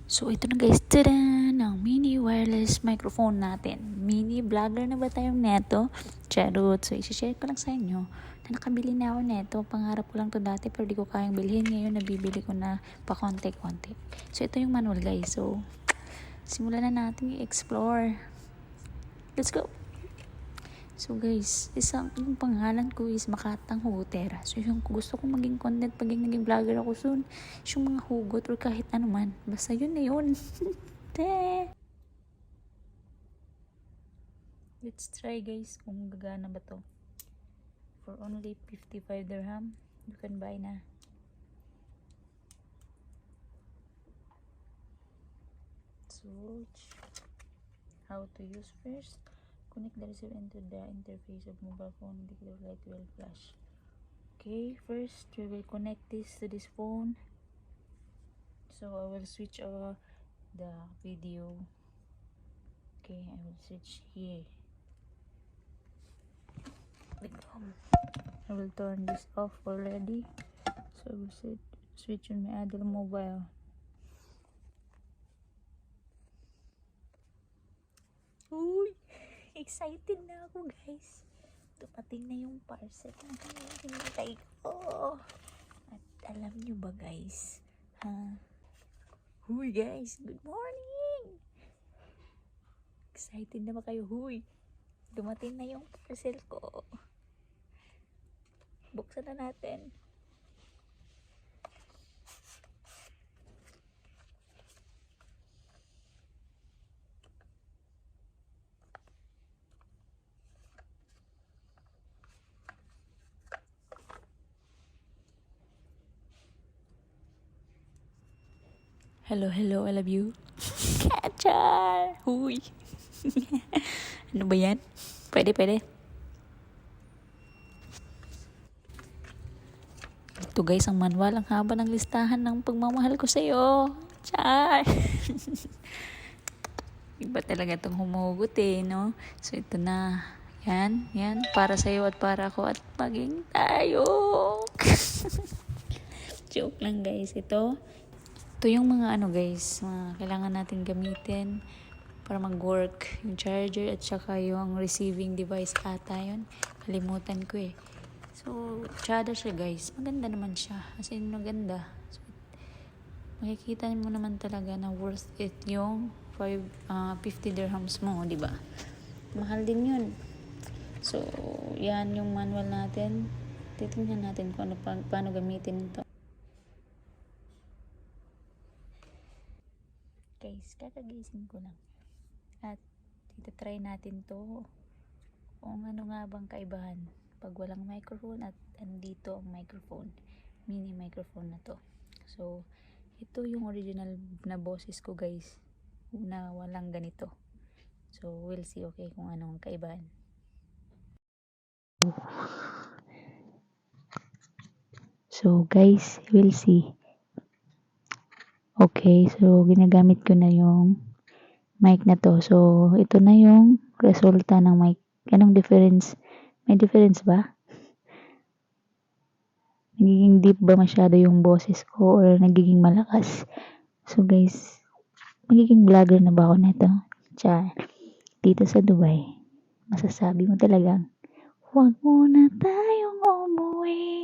So, ito na guys, tada! Ang mini wireless microphone natin. Mini vlogger na ba tayong neto? Charot! So, isi-share ko lang sa inyo na nakabili na ako neto. Pangarap ko lang to dati pero di ko kayang bilhin. Ngayon, nabibili ko na pa konti-konti. So, ito yung manual guys. So, simulan na natin i-explore. Let's go! So guys, yung pangalan ko is Makatang Hugotera. So yung gusto kong maging content pag naging vlogger ako soon, yung mga hugot or kahit ano man. Basta yun na yun. Let's try guys kung gagana ba to. For only 55 dirham, you can buy na. So, how to use first. Connect the receiver into the interface of mobile phone. Indicator light will flash. Okay, first we will connect this to this phone. So I will switch over the video. Okay, I will switch here. I will turn this off already. So I will switch on my other mobile. Uy! Excited na ako guys. Dumating na yung parcel na hinintay ko. At alam nyo ba guys? Huy guys, good morning! Excited na ba kayo? Huy! Dumating na yung parcel ko. Buksan na natin. Hello, hello, I love you. Catcher! Huy! Ano ba yan? Pwede. Ito guys, ang manual. Ang haba ng listahan ng pagmamahal ko sa'yo. Char! Iba talaga itong humugot no? So, ito na. Yan. Para sa'yo at para ako at maging tayo. Joke lang guys. Ito yung mga guys, mga kailangan natin gamitin para mag-work. Yung charger at saka yung receiving device ata yun. Kalimutan ko eh. So, tsada siya guys. Maganda naman siya. As in, maganda. So, makikita mo naman talaga na worth it yung 50 dirhams mo, di ba? Mahal din yun. So, yan yung manual natin. Titingnan natin kung paano gamitin ito. Guys, kakagising ko lang. At try natin to kung ano nga bang kaibahan pag walang microphone at andito ang microphone. Mini microphone na to. So, ito yung original na boses ko guys. Una walang ganito. So, we'll see kung anong kaibahan. So, guys, we'll see. Okay, so ginagamit ko na yung mic na to. So, ito na yung resulta ng mic. Anong difference? May difference ba? Nagiging deep ba masyado yung boses ko or nagiging malakas? So, guys, magiging vlogger na ba ako nito? Char. Dito sa Dubai, masasabi mo talagang, huwag muna tayong umuwi.